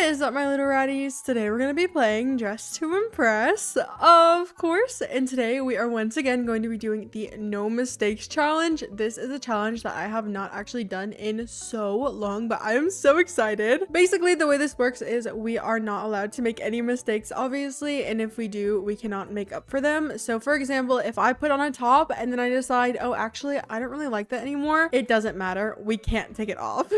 is up, my little ratties? Today we're going to be playing Dress to Impress, of course, and today we are once again going to be doing the No Mistakes Challenge. This is a challenge that I have not actually done in so long, but I am so excited. Basically, the way this works is we are not allowed to make any mistakes, obviously, and if we do, we cannot make up for them. So for example, if I put on a top and then I decide, oh, actually, I don't really like that anymore, it doesn't matter. We can't take it off.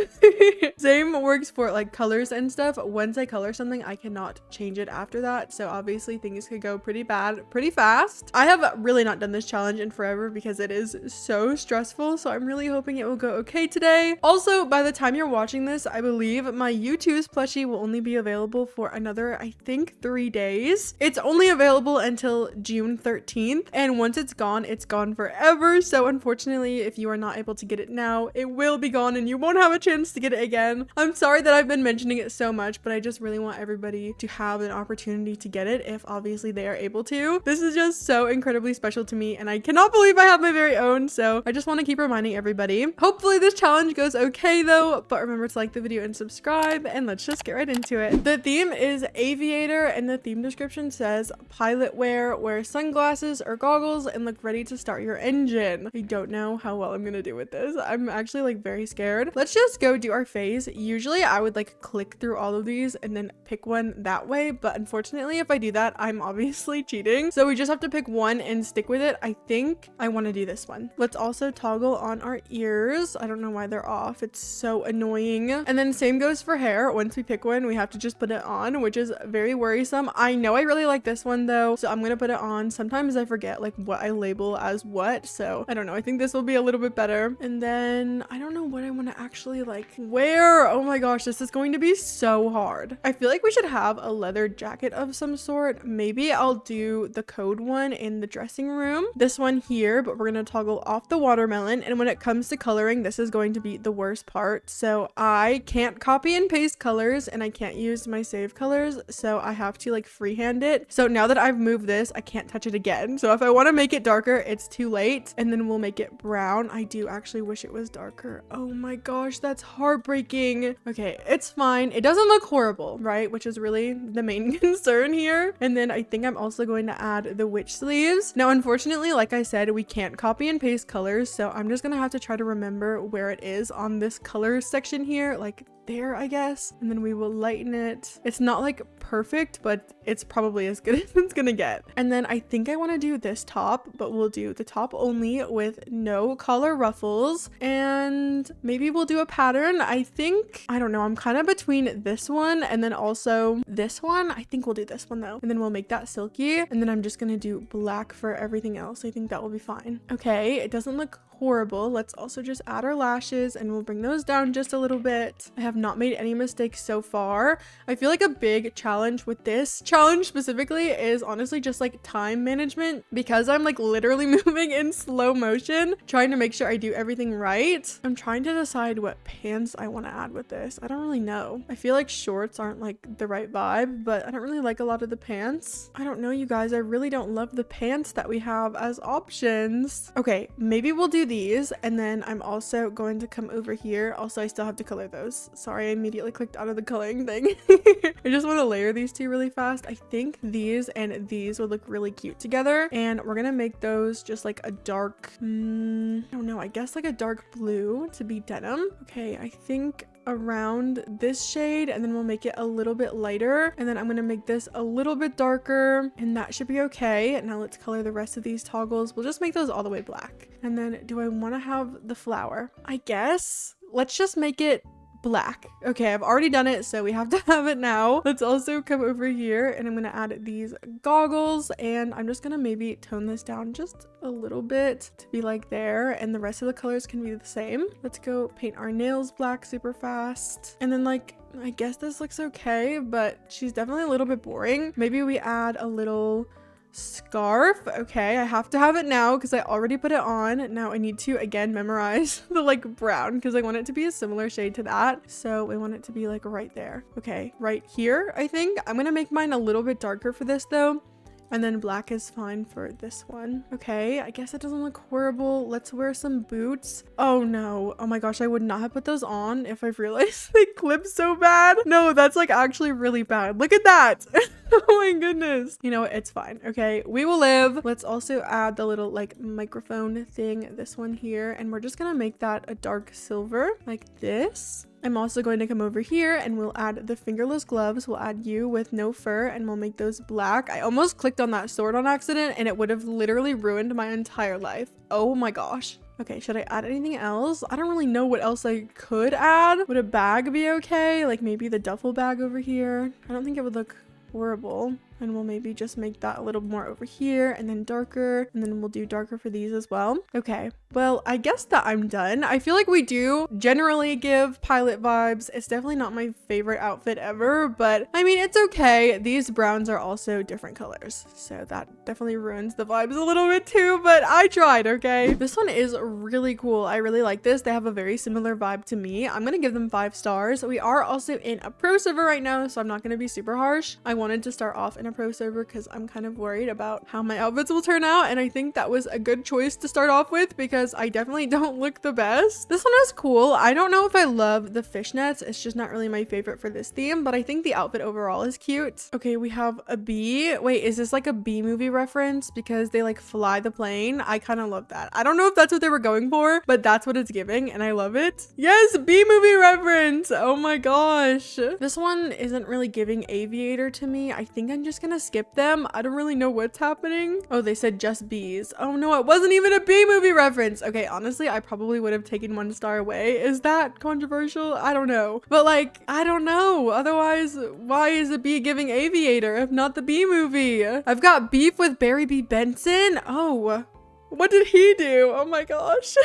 Same works for like colors and stuff. Once I color something, I cannot change it after that. So obviously things could go pretty bad pretty fast. I have really not done this challenge in forever because it is so stressful. So I'm really hoping it will go okay today. Also, by the time you're watching this, I believe my YouTube's plushie will only be available for another, I think, 3 days. It's only available until June 13th. And once it's gone forever. So unfortunately, if you are not able to get it now, it will be gone and you won't have a chance to get it again. I'm sorry that I've been mentioning it so much, but I just really want everybody to have an opportunity to get it if obviously they are able to. This is just so incredibly special to me and I cannot believe I have my very own, so I just want to keep reminding everybody. Hopefully this challenge goes okay though, but remember to like the video and subscribe, and let's just get right into it. The theme is Aviator and the theme description says pilot wear sunglasses or goggles and look ready to start your engine. I don't know how well I'm gonna do with this. I'm actually like very scared. Let's just go do our phase. Usually I would like click through all of these and then pick one that way, but unfortunately if I do that, I'm obviously cheating. So we just have to pick one and stick with it. I think I want to do this one. Let's also toggle on our ears. I don't know why they're off. It's so annoying. And then same goes for hair. Once we pick one, we have to just put it on, which is very worrisome. I know I really like this one though, so I'm gonna put it on. Sometimes I forget like what I label as what, so I don't know. I think this will be a little bit better. And then I don't know what I want to actually like wear. Oh my gosh, this is going to be so hard. I feel like we should have a leather jacket of some sort. Maybe I'll do the code one in the dressing room, this one here, but we're going to toggle off the watermelon. And when it comes to coloring, this is going to be the worst part. So I can't copy and paste colors and I can't use my save colors, so I have to like freehand it. So now that I've moved this, I can't touch it again. So if I want to make it darker, it's too late, and then we'll make it brown. I do actually wish it was darker. Oh my gosh, that's heartbreaking. Okay, it's fine. It doesn't look horrible, right? Which is really the main concern here. And then I think I'm also going to add the witch sleeves. Now, unfortunately, like I said, we can't copy and paste colors, so I'm just gonna have to try to remember where it is on this color section here, like there, I guess. And then we will lighten it. It's not like perfect, but it's probably as good as it's gonna get. And then I think I want to do this top, but we'll do the top only with no collar ruffles, and maybe we'll do a pattern. I think, I don't know, I'm kind of between this one and then also this one. I think we'll do this one though, and then we'll make that silky, and then I'm just gonna do black for everything else. I think that will be fine. Okay, it doesn't look horrible. Let's also just add our lashes and we'll bring those down just a little bit. I have not made any mistakes so far. I feel like a big challenge with this challenge specifically is honestly just like time management, because I'm like literally moving in slow motion trying to make sure I do everything right. I'm trying to decide what pants I want to add with this. I don't really know. I feel like shorts aren't like the right vibe, but I don't really like a lot of the pants. I don't know, you guys. I really don't love the pants that we have as options. Okay, maybe we'll do these, and then I'm also going to come over here. Also, I still have to color those. Sorry, I immediately clicked out of the coloring thing. I just want to layer these two really fast. I think these and these would look really cute together, and we're gonna make those just like a dark, I don't know, I guess like a dark blue to be denim. Okay, I think around this shade, and then we'll make it a little bit lighter, and then I'm gonna make this a little bit darker, and that should be okay. Now let's color the rest of these toggles. We'll just make those all the way black. And then do I want to have the flower? I guess let's just make it black. Okay, I've already done it, so we have to have it now. Let's also come over here, and I'm gonna add these goggles, and I'm just gonna maybe tone this down just a little bit to be like there, and the rest of the colors can be the same. Let's go paint our nails black super fast, and then like I guess this looks okay, but she's definitely a little bit boring. Maybe we add a little scarf. Okay, I have to have it now because I already put it on. Now I need to again memorize the like brown because I want it to be a similar shade to that. So we want it to be like right there. Okay, right here. I think I'm gonna make mine a little bit darker for this though, And then black is fine for this one. Okay, I guess it doesn't look horrible. Let's wear some boots. Oh no. Oh my gosh, I would not have put those on if I've realized they clip so bad. No, that's like actually really bad. Look at that. Oh my goodness. You know what? It's fine. Okay, we will live. Let's also add the little like microphone thing, this one here, and we're just gonna make that a dark silver like this. I'm also going to come over here and we'll add the fingerless gloves. We'll add you with no fur and we'll make those black. I almost clicked on that sword on accident and it would have literally ruined my entire life. Oh my gosh. Okay, should I add anything else? I don't really know what else I could add. Would a bag be okay? Like maybe the duffel bag over here? I don't think it would look horrible. And we'll maybe just make that a little more over here and then darker. And then we'll do darker for these as well. Okay, well, I guess that I'm done. I feel like we do generally give pilot vibes. It's definitely not my favorite outfit ever, but I mean, it's okay. These browns are also different colors. So that definitely ruins the vibes a little bit too, but I tried, okay? This one is really cool. I really like this. They have a very similar vibe to me. I'm gonna give them 5 stars. We are also in a pro server right now, so I'm not gonna be super harsh. I wanted to start off in a pro server because I'm kind of worried about how my outfits will turn out, and I think that was a good choice to start off with because I definitely don't look the best. This one is cool. I don't know if I love the fishnets. It's just not really my favorite for this theme, but I think the outfit overall is cute. Okay, we have a bee. Wait, is this like a bee movie reference because they like fly the plane? I kind of love that. I don't know if that's what they were going for, but that's what it's giving and I love it. Yes, bee movie reference. Oh my gosh. This one isn't really giving Aviator to me. I think I'm just gonna skip them. I don't really know what's happening. Oh, they said just bees. Oh no, it wasn't even a bee movie reference. Okay, honestly, I probably would have taken 1 star away. Is that controversial? I don't know. But like, I don't know. Otherwise, why is a bee giving Aviator if not the bee movie? I've got beef with Barry B. Benson. Oh. What did he do? Oh my gosh.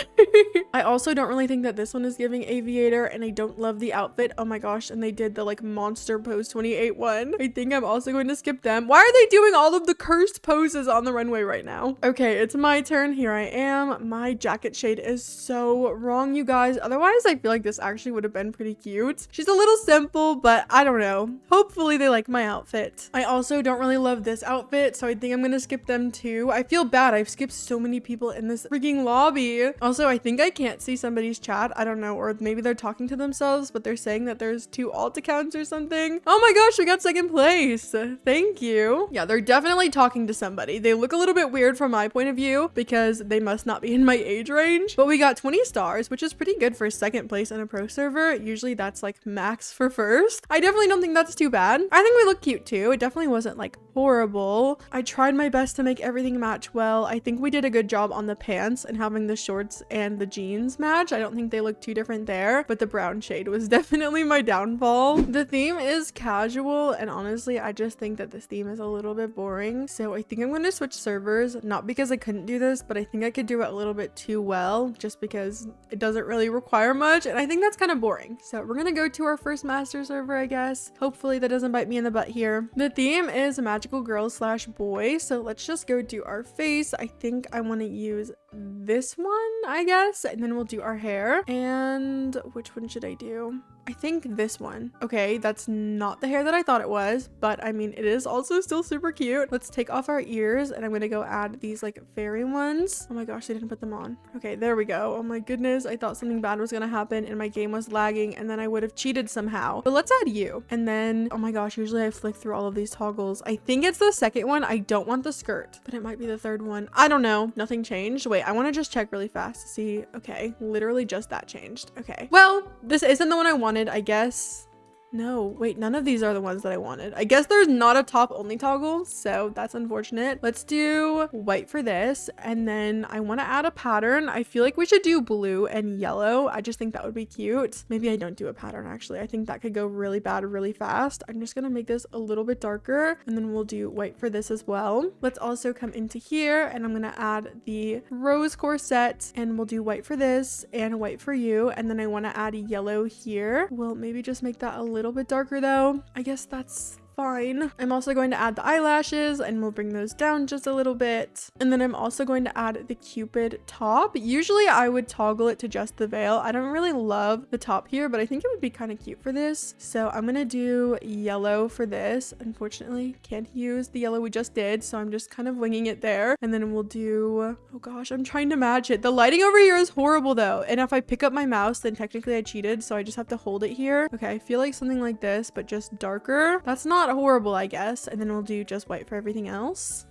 I also don't really think that this one is giving Aviator, and I don't love the outfit. Oh my gosh. And they did the like monster pose 28 one. I think I'm also going to skip them. Why are they doing all of the cursed poses on the runway right now? Okay, it's my turn. Here I am. My jacket shade is so wrong, you guys. Otherwise, I feel like this actually would have been pretty cute. She's a little simple, but I don't know. Hopefully they like my outfit. I also don't really love this outfit, so I think I'm going to skip them too. I feel bad. I've skipped so many people in this freaking lobby. Also, I think I can't see somebody's chat. I don't know, or maybe they're talking to themselves, but they're saying that there's 2 alt accounts or something. Oh my gosh, we got 2nd place. Thank you. Yeah, they're definitely talking to somebody. They look a little bit weird from my point of view because they must not be in my age range, but we got 20 stars, which is pretty good for 2nd place in a pro server. Usually that's like max for 1st. I definitely don't think that's too bad. I think we look cute too. It definitely wasn't like horrible. I tried my best to make everything match well. I think we did a good job on the pants and having the shorts and the jeans match. I don't think they look too different there, but the brown shade was definitely my downfall. The theme is casual, and honestly, I just think that this theme is a little bit boring. So I think I'm going to switch servers, not because I couldn't do this, but I think I could do it a little bit too well, just because it doesn't really require much, and I think that's kind of boring. So we're going to go to our first master server, I guess. Hopefully that doesn't bite me in the butt here. The theme is magical girl / boy, so let's just go do our face. I think I want to use this one, I guess, and then we'll do our hair. And which one should I do? I think this one. Okay, that's not the hair that I thought it was, but I mean, it is also still super cute. Let's take off our ears, and I'm gonna go add these like fairy ones. Oh my gosh, they didn't put them on. Okay, there we go. Oh my goodness, I thought something bad was gonna happen and my game was lagging, and then I would have cheated somehow. But let's add you. And then, oh my gosh, usually I flick through all of these toggles. I think it's the 2nd one. I don't want the skirt, but it might be the 3rd one. I don't know. Nothing changed. Wait, I want to just check really fast to see. Okay, literally just that changed. Okay, well, this isn't the one I wanted, I guess. No, wait, none of these are the ones that I wanted. I guess there's not a top only toggle, so that's unfortunate. Let's do white for this, and then I want to add a pattern. I feel like we should do blue and yellow. I just think that would be cute. Maybe I don't do a pattern, actually. I think that could go really bad really fast. I'm just gonna make this a little bit darker, and then we'll do white for this as well. Let's also come into here, and I'm gonna add the rose corset, and we'll do white for this and white for you, and then I want to add yellow here. We'll maybe just make that a little bit darker though. I guess that's fine. I'm also going to add the eyelashes and we'll bring those down just a little bit. And then I'm also going to add the Cupid top. Usually I would toggle it to just the veil. I don't really love the top here, but I think it would be kind of cute for this. So I'm gonna do yellow for this. Unfortunately, can't use the yellow we just did, so I'm just kind of winging it there. And then we'll do, oh gosh, I'm trying to match it. The lighting over here is horrible though. And if I pick up my mouse, then technically I cheated, so I just have to hold it here. Okay, I feel like something like this, but just darker. That's not horrible, I guess. And then we'll do just white for everything else.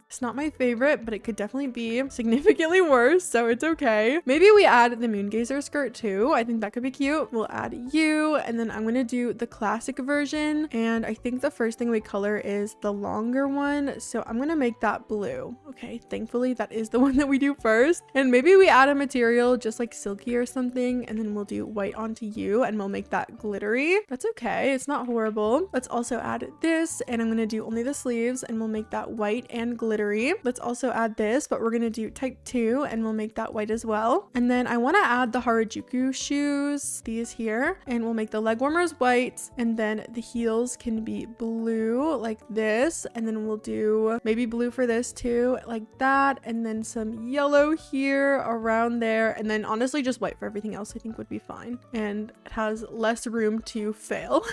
It's not my favorite, but it could definitely be significantly worse, so it's okay. Maybe we add the Moongazer skirt too. I think that could be cute. We'll add you, and then I'm gonna do the classic version. And I think the first thing we color is the longer one, so I'm gonna make that blue. Okay, thankfully that is the one that we do first. And maybe we add a material just like silky or something, and then we'll do white onto you, and we'll make that glittery. That's okay, it's not horrible. Let's also add this, and I'm gonna do only the sleeves, and we'll make that white and glittery. Let's also add this, but we're gonna do type 2 and we'll make that white as well. And then I want to add the Harajuku shoes, these here, and we'll make the leg warmers white, and then the heels can be blue like this, and then we'll do maybe blue for this too, like that, and then some yellow here around there, and then honestly just white for everything else I think would be fine, and it has less room to fail.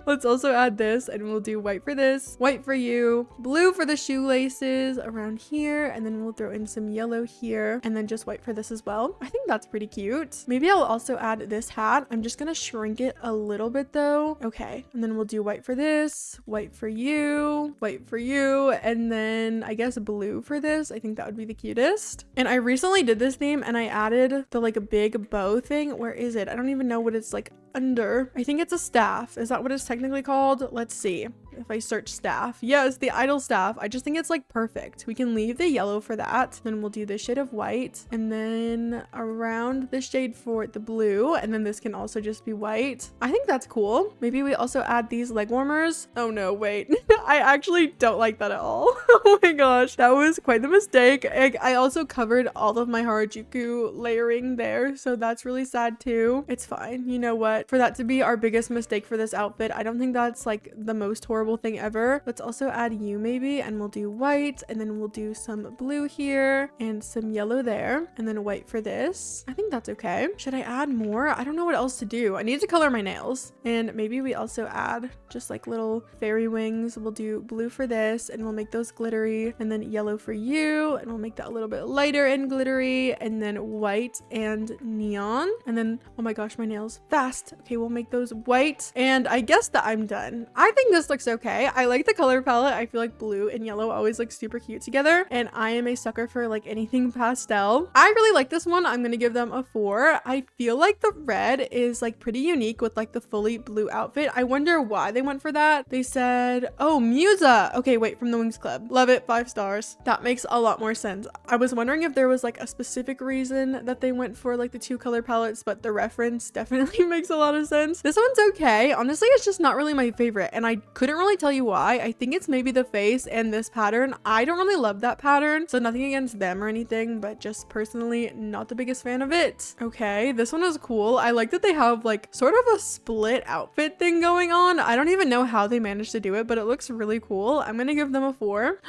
Let's also add this, and we'll do white for this, white for you, blue for the shoelaces around here, and then we'll throw in some yellow here, and then just white for this as well. I think that's pretty cute. Maybe I'll also add this hat. I'm just gonna shrink it a little bit though. Okay, and then we'll do white for this, white for you, and then I guess blue for this. I think that would be the cutest. And I recently did this theme and I added the like a big bow thing. Where is it? I don't even know what it's like under. I think it's a staff. Is that what it's technically called? Let's see. If I search staff, yes, the idol staff. I just think it's like perfect. We can leave the yellow for that. Then we'll do this shade of white, and then around the shade for the blue, and then this can also just be white. I think that's cool. Maybe we also add these leg warmers. Oh no, wait. I actually don't like that at all. Oh my gosh, that was quite the mistake. I also covered all of my Harajuku layering there, so that's really sad too. It's fine. You know what? For that to be our biggest mistake for this outfit, I don't think that's like the most horrible thing ever. Let's also add you maybe, and we'll do white, and then we'll do some blue here and some yellow there, and then white for this. I think that's okay. Should I add more? I don't know what else to do. I need to color my nails, and maybe we also add just like little fairy wings. We'll do blue for this, and we'll make those glittery, and then yellow for you, and we'll make that a little bit lighter and glittery, and then white and neon, and then oh my gosh, my nails fast. Okay, we'll make those white, and I guess that I'm done. I think this looks okay. I like the color palette. I feel like blue and yellow always look super cute together, and I am a sucker for like anything pastel. I really like this one. I'm gonna give them a 4. I feel like the red is like pretty unique with like the fully blue outfit. I wonder why they went for that. They said, oh, Musa. Okay, wait, from the Wings Club. Love it, 5 stars. That makes a lot more sense. I was wondering if there was like a specific reason that they went for like the 2 color palettes, but the reference definitely makes a lot of sense. This one's okay. Honestly, it's just not really my favorite, and I couldn't really tell you why. I think it's maybe the face and this pattern. I don't really love that pattern, so nothing against them or anything, but just personally not the biggest fan of it. Okay, this one is cool. I like that they have like sort of a split outfit thing going on. I don't even know how they managed to do it, but it looks really cool. I'm gonna give them a 4.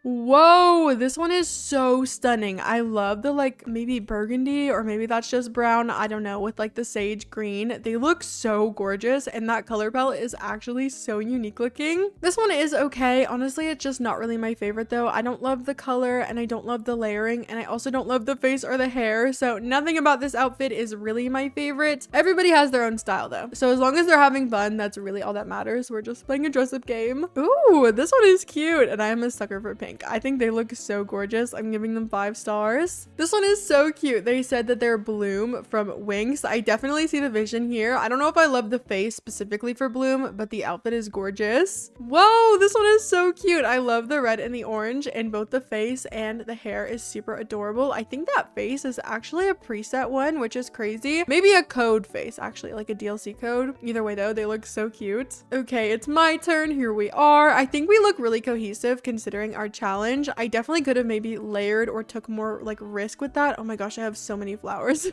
Whoa, this one is so stunning. I love the like maybe burgundy, or maybe that's just brown, I don't know, with like the sage green. They look so gorgeous, and that color palette is actually so unique looking. This one is okay. Honestly, it's just not really my favorite though. I don't love the color, and I don't love the layering, and I also don't love the face or the hair, so nothing about this outfit is really my favorite. Everybody has their own style though, so as long as they're having fun, that's really all that matters. We're just playing a dress-up game. Ooh, this one is cute, and I am a sucker for pink. I think they look so gorgeous. I'm giving them 5 stars. This one is so cute. They said that they're Bloom from Winx. I definitely see the vision here. I don't know if I love the face specifically for Bloom, but the outfit is gorgeous. Whoa, this one is so cute. I love the red and the orange, and both the face and the hair is super adorable. I think that face is actually a preset one, which is crazy. Maybe a code face, actually, like a DLC code. Either way though, they look so cute. Okay, it's my turn. Here we are. far, I think we look really cohesive considering our challenge. I definitely could have maybe layered or took more like risk with that. Oh my gosh, I have so many flowers.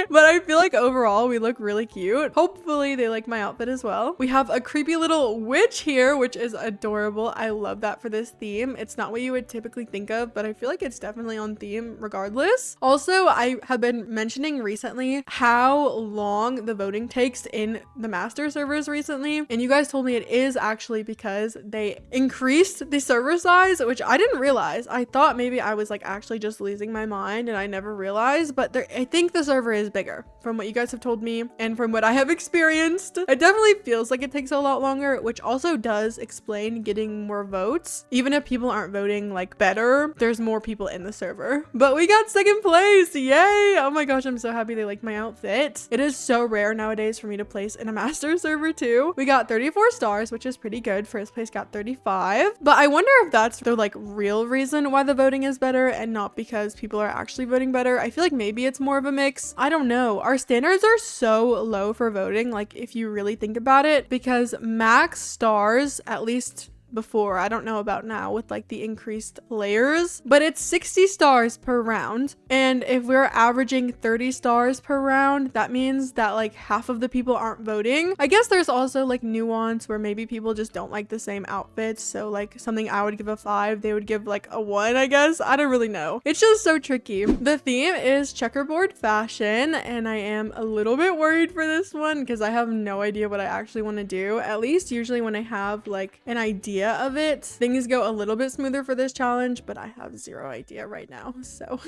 But I feel like overall we look really cute. Hopefully they like my outfit as well. We have a creepy little witch here, which is adorable. I love that for this theme. It's not what you would typically think of, but I feel like it's definitely on theme regardless. Also, I have been mentioning recently how long the voting takes in the master servers recently, and you guys told me it is actually because they increased the server size, which I didn't realize. I thought maybe I was like actually just losing my mind and I never realized, but I think the server is bigger from what you guys have told me and from what I have experienced. It definitely feels like it takes a lot longer, which also does explain getting more votes. Even if people aren't voting like better, there's more people in the server. But we got second place, yay! Oh my gosh, I'm so happy they like my outfit. It is so rare nowadays for me to place in a master server too. We got 34 stars, which is pretty good. First place got 35, but I wonder if that's the like real reason why the voting is better and not because people are actually voting better. I feel like maybe it's more of a mix. I don't know. Our standards are so low for voting, like if you really think about it, because max stars, at least before, I don't know about now with like the increased layers, but it's 60 stars per round, and if we're averaging 30 stars per round, that means that like half of the people aren't voting. I guess there's also like nuance where maybe people just don't like the same outfits, so like something I would give a 5, they would give like a 1, I guess. I don't really know. It's just so tricky. The theme is checkerboard fashion, and I am a little bit worried for this one because I have no idea what I actually want to do. At least usually when I have like an idea of it, things go a little bit smoother for this challenge, but I have zero idea right now, so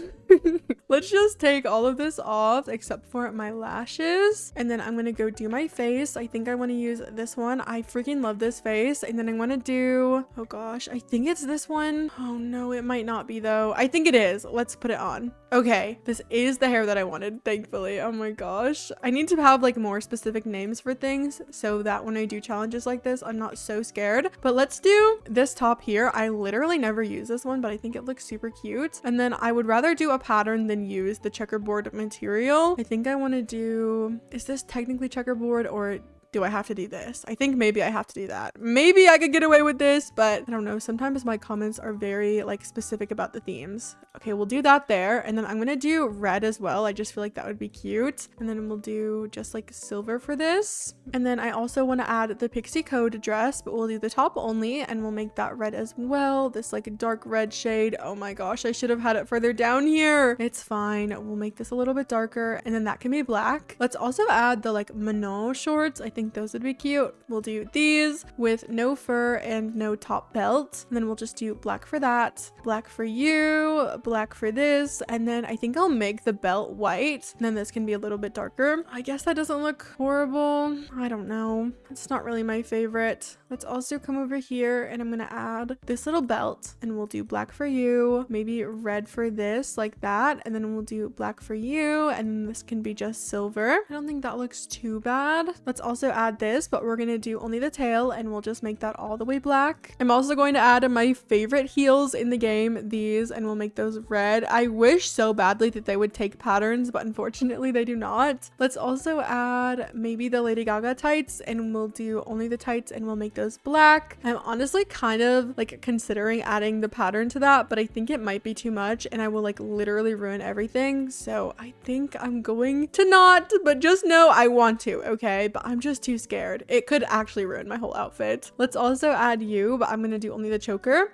let's just take all of this off except for my lashes, and then I'm gonna go do my face. I think I want to use this one. I freaking love this face. And then I want to do, oh gosh, I think it's this one. Oh no, it might not be though. I think it is. Let's put it on. Okay, this is the hair that I wanted, thankfully. Oh my gosh, I need to have like more specific names for things so that when I do challenges like this, I'm not so scared. But let's do this top here. I literally never use this one, but I think it looks super cute. And then I would rather do a pattern than use the checkerboard material. I think I want to do, is this technically checkerboard or do I have to do this? I think maybe I have to do that. Maybe I could get away with this, but I don't know. Sometimes my comments are very like specific about the themes. Okay, we'll do that there. And then I'm gonna do red as well. I just feel like that would be cute. And then we'll do just like silver for this. And then I also want to add the pixie code dress, but we'll do the top only and we'll make that red as well. This like dark red shade. Oh my gosh, I should have had it further down here. It's fine. We'll make this a little bit darker and then that can be black. Let's also add the like Manon shorts. I think those would be cute. We'll do these with no fur and no top belt. And then we'll just do black for that, black for you, black for this. And then I think I'll make the belt white. And then this can be a little bit darker. I guess that doesn't look horrible. I don't know. It's not really my favorite. Let's also come over here and I'm gonna add this little belt and we'll do black for you, maybe red for this, like that. And then we'll do black for you. And this can be just silver. I don't think that looks too bad. Let's also add this, but we're gonna do only the tail and we'll just make that all the way black. I'm also going to add my favorite heels in the game, these, and we'll make those red. I wish so badly that they would take patterns, but unfortunately they do not. Let's also add maybe the Lady Gaga tights and we'll do only the tights and we'll make those black. I'm honestly kind of like considering adding the pattern to that, but I think it might be too much and I will like literally ruin everything. So I think I'm going to not, but just know I want to, okay? But I'm just too scared. It could actually ruin my whole outfit. Let's also add you, but I'm gonna do only the choker.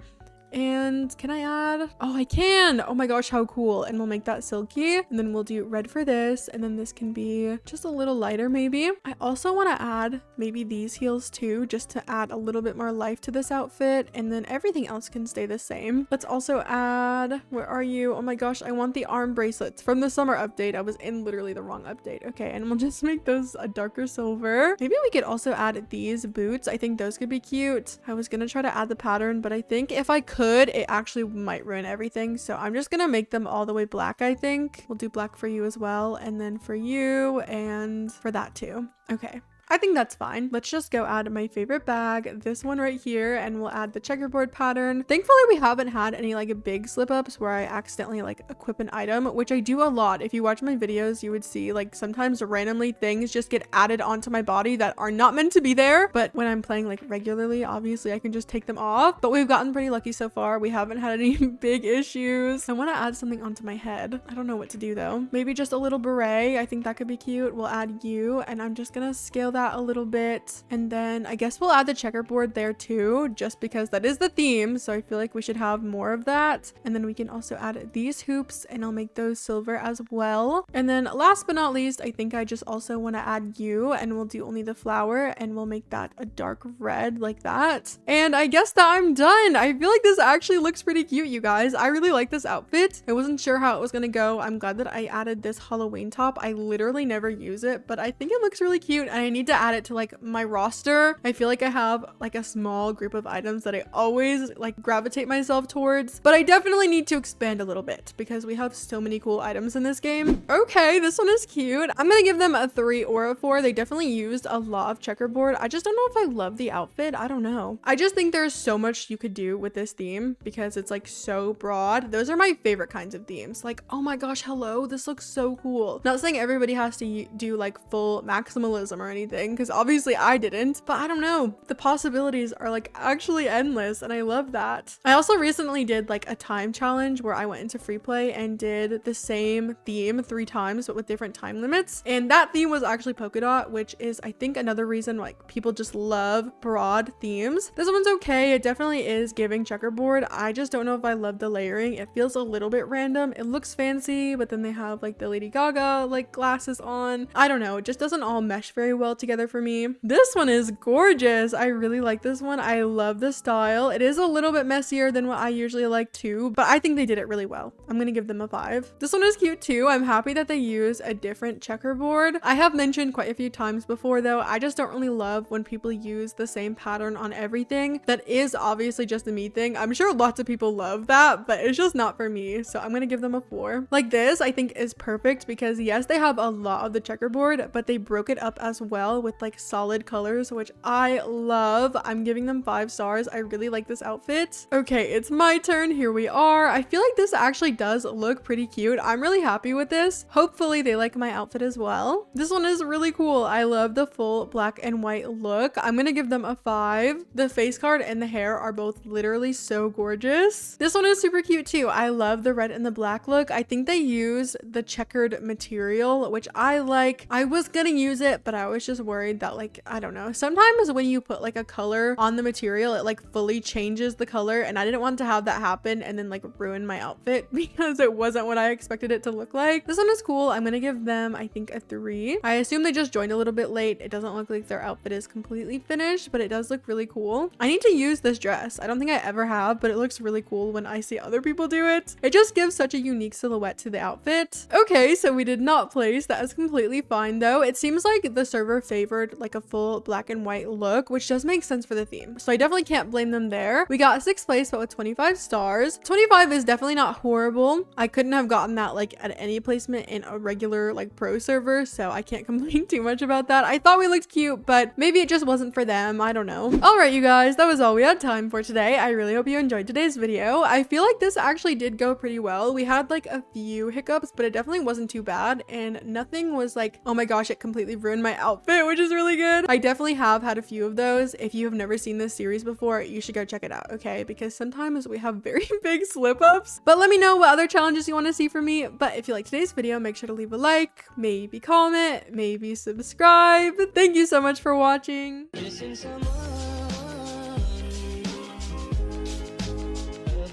And can I add? Oh, I can. Oh my gosh, how cool. And we'll make that silky. And then we'll do red for this. And then this can be just a little lighter maybe. I also want to add maybe these heels too, just to add a little bit more life to this outfit. And then everything else can stay the same. Let's also add, where are you? Oh my gosh, I want the arm bracelets from the summer update. I was in literally the wrong update. Okay, and we'll just make those a darker silver. Maybe we could also add these boots. I think those could be cute. I was gonna try to add the pattern, but I think if I could, it actually might ruin everything. So I'm just gonna make them all the way black, I think. We'll do black for you as well, and then for you, and for that too. Okay. I think that's fine. Let's just go add my favorite bag, this one right here, and we'll add the checkerboard pattern. Thankfully, we haven't had any like big slip ups where I accidentally like equip an item, which I do a lot. If you watch my videos, you would see like sometimes randomly things just get added onto my body that are not meant to be there. But when I'm playing like regularly, obviously I can just take them off. But we've gotten pretty lucky so far. We haven't had any big issues. I want to add something onto my head. I don't know what to do though. Maybe just a little beret. I think that could be cute. We'll add you, and I'm just gonna scale that a little bit. And then I guess we'll add the checkerboard there too, just because that is the theme. So I feel like we should have more of that. And then we can also add these hoops, and I'll make those silver as well. And then last but not least, I think I just also want to add you, and we'll do only the flower, and we'll make that a dark red like that. And I guess that I'm done. I feel like this actually looks pretty cute, you guys. I really like this outfit. I wasn't sure how it was gonna go. I'm glad that I added this Halloween top. I literally never use it, but I think it looks really cute, and I need to add it to like my roster. I feel like I have like a small group of items that I always like gravitate myself towards, but I definitely need to expand a little bit because we have so many cool items in this game. Okay, this one is cute. I'm gonna give them a 3 or a 4. They definitely used a lot of checkerboard. I just don't know if I love the outfit. I don't know. I just think there's so much you could do with this theme because it's like so broad. Those are my favorite kinds of themes. Like, oh my gosh, hello, this looks so cool. Not saying everybody has to do like full maximalism or anything, because obviously I didn't, but I don't know. The possibilities are like actually endless, and I love that. I also recently did like a time challenge where I went into free play and did the same theme 3 times, but with different time limits. And that theme was actually polka dot, which is I think another reason like people just love broad themes. This one's okay. It definitely is giving checkerboard. I just don't know if I love the layering. It feels a little bit random. It looks fancy, but then they have like the Lady Gaga like glasses on. I don't know. It just doesn't all mesh very well together for me. This one is gorgeous. I really like this one. I love the style. It is a little bit messier than what I usually like too, but I think they did it really well. I'm gonna give them a 5. This one is cute too. I'm happy that they use a different checkerboard. I have mentioned quite a few times before though, I just don't really love when people use the same pattern on everything. That is obviously just a me thing. I'm sure lots of people love that, but it's just not for me. So I'm gonna give them a 4. Like this, I think is perfect because yes, they have a lot of the checkerboard, but they broke it up as well with like solid colors, which I love. I'm giving them 5 stars. I really like this outfit. Okay, it's my turn. Here we are. I feel like this actually does look pretty cute. I'm really happy with this. Hopefully they like my outfit as well. This one is really cool. I love the full black and white look. I'm gonna give them a 5. The face card and the hair are both literally so gorgeous. This one is super cute too. I love the red and the black look. I think they use the checkered material, which I like. I was gonna use it, but I was just worried that like, I don't know. Sometimes when you put like a color on the material, it like fully changes the color, and I didn't want to have that happen and then like ruin my outfit because it wasn't what I expected it to look like. This one is cool. I'm gonna give them, I think, a 3. I assume they just joined a little bit late. It doesn't look like their outfit is completely finished, but it does look really cool. I need to use this dress. I don't think I ever have, but it looks really cool when I see other people do it. It just gives such a unique silhouette to the outfit. Okay, so we did not place. That is completely fine though. It seems like the server favored like a full black and white look, which does make sense for the theme. So I definitely can't blame them there. We got 6th place, but with 25 stars. 25 is definitely not horrible. I couldn't have gotten that like at any placement in a regular like pro server, so I can't complain too much about that. I thought we looked cute, but maybe it just wasn't for them. I don't know. All right, you guys, that was all we had time for today. I really hope you enjoyed today's video. I feel like this actually did go pretty well. We had like a few hiccups, but it definitely wasn't too bad, and nothing was like, oh my gosh, it completely ruined my outfit, which is really good. I definitely have had a few of those. If you have never seen this series before, you should go check it out, okay? Because sometimes we have very big slip-ups. But let me know what other challenges you want to see from me. But if you like today's video, make sure to leave a like, maybe comment, maybe subscribe. Thank you so much for watching.